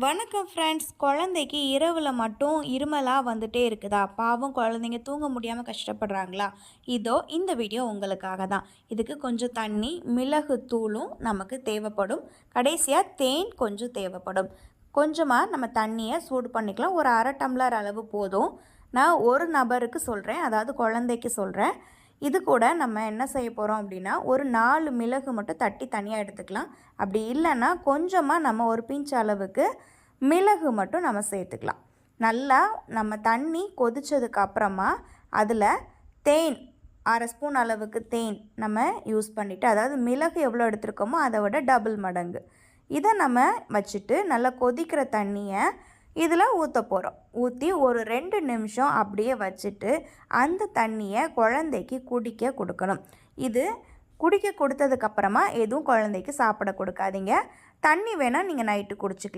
வணக்கம் ஃப்ரெண்ட்ஸ். குழந்தைக்கு இரவில் மட்டும் இருமலாக வந்துட்டே இருக்குதா? பாவம் குழந்தைங்க தூங்க முடியாமல் கஷ்டப்படுறாங்களா? இதோ இந்த வீடியோ உங்களுக்காக தான். இதுக்கு கொஞ்சம் தண்ணி, மிளகு தூளும் நமக்கு தேவைப்படும். கடைசியாக தேன் கொஞ்சம் தேவைப்படும். கொஞ்சமாக நம்ம தண்ணியை சூடு பண்ணிக்கலாம். ஒரு அரை டம்ளர் அளவு போதும். நான் ஒரு நபருக்கு சொல்கிறேன், அதாவது குழந்தைக்கு சொல்கிறேன். இது கூட நம்ம என்ன செய்ய போகிறோம் அப்படின்னா, ஒரு 4 மிளகு மட்டும் தட்டி தனியாக எடுத்துக்கலாம். அப்படி இல்லைன்னா கொஞ்சமாக நம்ம ஒரு பிஞ்ச் அளவுக்கு மிளகு மட்டும் நம்ம சேர்த்துக்கலாம். நல்லா நம்ம தண்ணி கொதித்ததுக்கு அப்புறமா அதில் தேன், அரை ஸ்பூன் அளவுக்கு தேன் நம்ம யூஸ் பண்ணிவிட்டு, அதாவது மிளகு எவ்வளோ எடுத்துருக்கோமோ அதை விட டபுள் மடங்கு இதை நம்ம வச்சுட்டு நல்லா கொதிக்கிற தண்ணியை இதில் ஊற்ற போகிறோம். ஊற்றி ஒரு 2 நிமிஷம் அப்படியே வச்சுட்டு அந்த தண்ணியை குழந்தைக்கு குடிக்க கொடுக்கணும். இது குடிக்க கொடுத்ததுக்கப்புறமா எதுவும் குழந்தைக்கு சாப்பிட கொடுக்காதீங்க. தண்ணி வேணால் நீங்கள் நைட்டு குடிச்சிக்கலாம்.